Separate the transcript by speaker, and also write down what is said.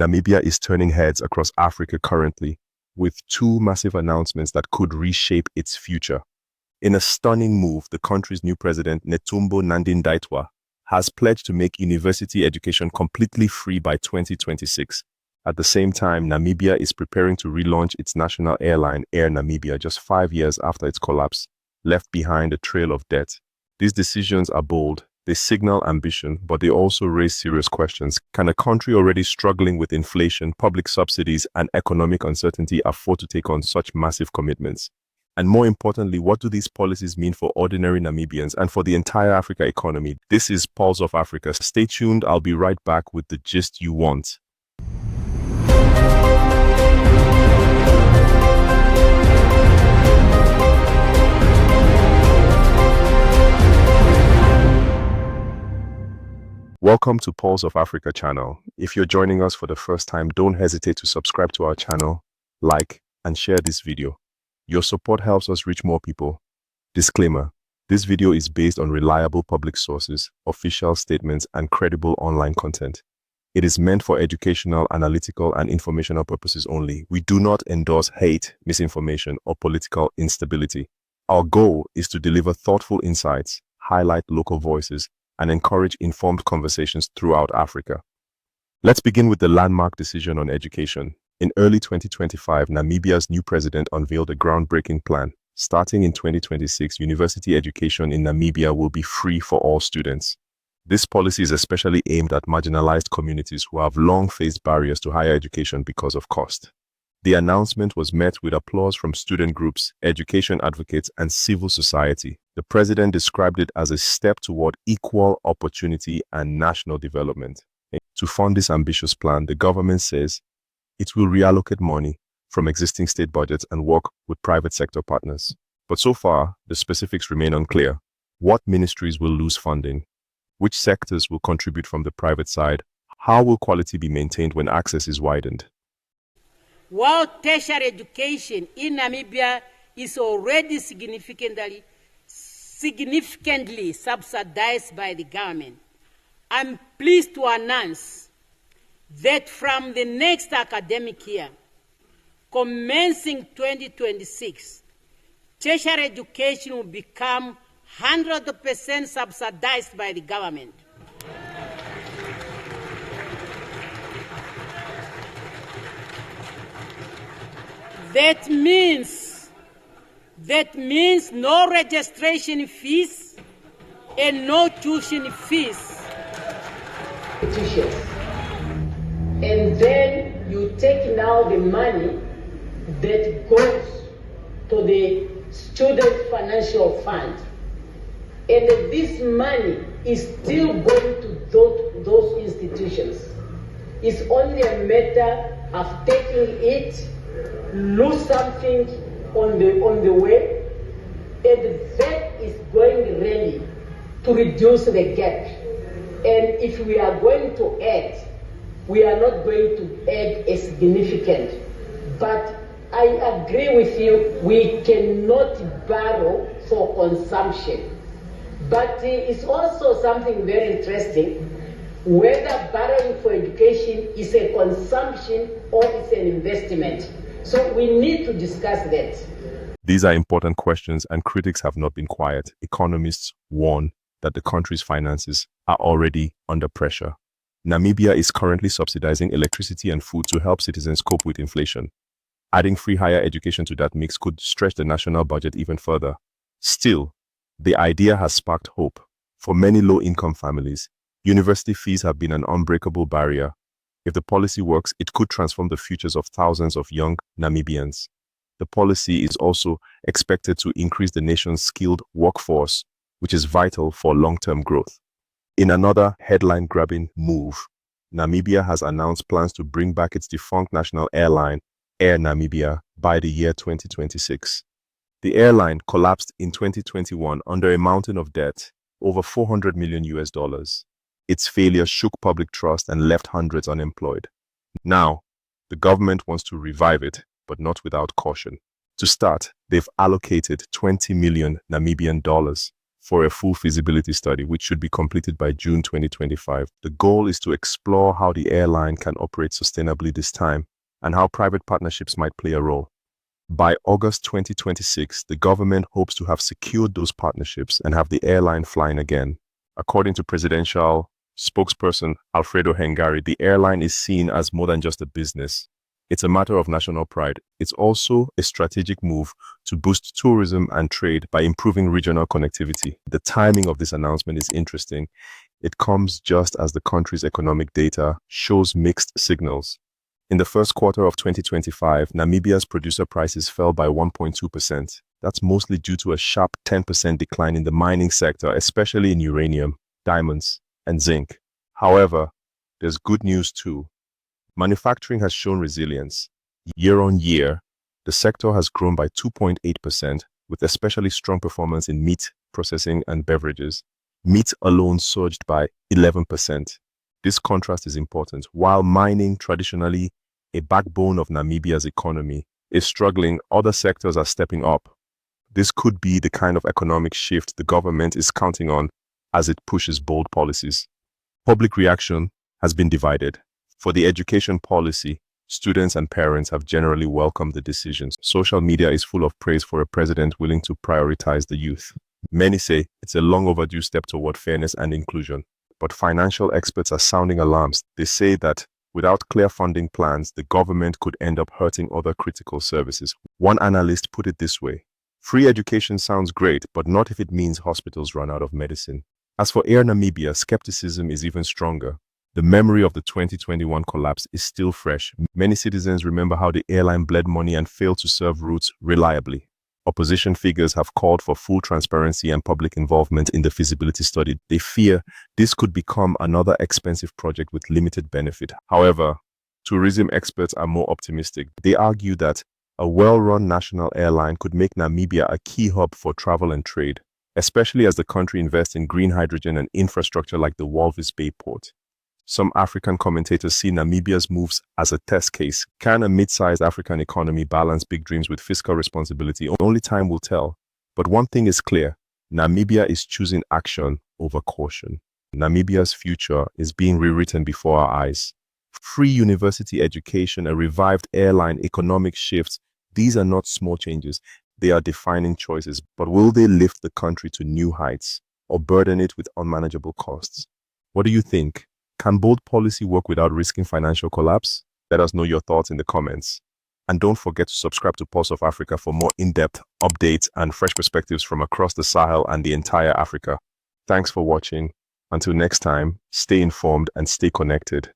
Speaker 1: Namibia is turning heads across Africa currently, with two massive announcements that could reshape its future. In a stunning move, the country's new president, Netumbo Nandi-Ndaitwah, has pledged to make university education completely free by 2026. At the same time, Namibia is preparing to relaunch its national airline, Air Namibia, just 5 years after its collapse, left behind a trail of debt. These decisions are bold. They signal ambition, but they also raise serious questions. Can a country already struggling with inflation, public subsidies, and economic uncertainty afford to take on such massive commitments? And more importantly, what do these policies mean for ordinary Namibians and for the entire Africa economy? This is Pulse of Africa. Stay tuned. I'll be right back with the gist you want. Welcome to Pulse of Africa channel. If you're joining us for the first time, don't hesitate to subscribe to our channel, like, and share this video. Your support helps us reach more people. Disclaimer: this video is based on reliable public sources, official statements, and credible online content. It is meant for educational, analytical, and informational purposes only. We do not endorse hate, misinformation, or political instability. Our goal is to deliver thoughtful insights, highlight local voices, and encourage informed conversations throughout Africa. Let's begin with the landmark decision on education. In early 2025, Namibia's new president unveiled a groundbreaking plan. Starting in 2026, university education in Namibia will be free for all students. This policy is especially aimed at marginalized communities who have long faced barriers to higher education because of cost. The announcement was met with applause from student groups, education advocates, and civil society. The president described it as a step toward equal opportunity and national development. To fund this ambitious plan, the government says it will reallocate money from existing state budgets and work with private sector partners. But so far, the specifics remain unclear. What ministries will lose funding? Which sectors will contribute from the private side? How will quality be maintained when access is widened?
Speaker 2: While tertiary education in Namibia is already significantly subsidized by the government, I'm pleased to announce that from the next academic year, commencing 2026, tertiary education will become 100% subsidized by the government. That means no registration fees and no tuition fees.
Speaker 3: And then you take now the money that goes to the student financial fund. And this money is still going to those institutions. It's only a matter of taking it, lose something on the way, and that is going really to reduce the gap. And if we are going to add, we are not going to add a significant. But I agree with you, we cannot borrow for consumption. But it's also something very interesting, whether borrowing for education is a consumption or it's an investment. So we need to discuss that.
Speaker 1: These are important questions, and critics have not been quiet. Economists warn that the country's finances are already under pressure. Namibia is currently subsidizing electricity and food to help citizens cope with inflation. Adding free higher education to that mix could stretch the national budget even further. Still, the idea has sparked hope. For many low-income families, university fees have been an unbreakable barrier. If the policy works, it could transform the futures of thousands of young Namibians. The policy is also expected to increase the nation's skilled workforce, which is vital for long-term growth. In another headline-grabbing move, Namibia has announced plans to bring back its defunct national airline, Air Namibia, by the year 2026. The airline collapsed in 2021 under a mountain of debt, over $400 million. Its failure shook public trust and left hundreds unemployed. Now, the government wants to revive it, but not without caution. To start, they've allocated 20 million Namibian dollars, for a full feasibility study, which should be completed by June 2025. The goal is to explore how the airline can operate sustainably this time and how private partnerships might play a role. By August 2026, the government hopes to have secured those partnerships and have the airline flying again. According to presidential spokesperson Alfredo Hengari, the airline is seen as more than just a business. It's a matter of national pride. It's also a strategic move to boost tourism and trade by improving regional connectivity. The timing of this announcement is interesting. It comes just as the country's economic data shows mixed signals. In the first quarter of 2025, Namibia's producer prices fell by 1.2%. That's mostly due to a sharp 10% decline in the mining sector, especially in uranium, diamonds, and zinc. However, there's good news too. Manufacturing has shown resilience. Year on year, the sector has grown by 2.8%, with especially strong performance in meat processing and beverages. Meat alone surged by 11%. This contrast is important. While mining, traditionally a backbone of Namibia's economy, is struggling, other sectors are stepping up. This could be the kind of economic shift the government is counting on as it pushes bold policies. Public reaction has been divided. For the education policy, students and parents have generally welcomed the decisions. Social media is full of praise for a president willing to prioritize the youth. Many say it's a long overdue step toward fairness and inclusion. But financial experts are sounding alarms. They say that without clear funding plans, the government could end up hurting other critical services. One analyst put it this way: free education sounds great, but not if it means hospitals run out of medicine. As for Air Namibia, skepticism is even stronger. The memory of the 2021 collapse is still fresh. Many citizens remember how the airline bled money and failed to serve routes reliably. Opposition figures have called for full transparency and public involvement in the feasibility study. They fear this could become another expensive project with limited benefit. However, tourism experts are more optimistic. They argue that a well-run national airline could make Namibia a key hub for travel and trade, especially as the country invests in green hydrogen and infrastructure like the Walvis Bay port. Some African commentators see Namibia's moves as a test case. Can a mid-sized African economy balance big dreams with fiscal responsibility? Only time will tell. But one thing is clear: Namibia is choosing action over caution. Namibia's future is being rewritten before our eyes. Free university education, a revived airline, economic shifts, these are not small changes. They are defining choices. But will they lift the country to new heights or burden it with unmanageable costs? What do you think? Can bold policy work without risking financial collapse? Let us know your thoughts in the comments. And don't forget to subscribe to Pulse of Africa for more in-depth updates and fresh perspectives from across the Sahel and the entire Africa. Thanks for watching. Until next time, stay informed and stay connected.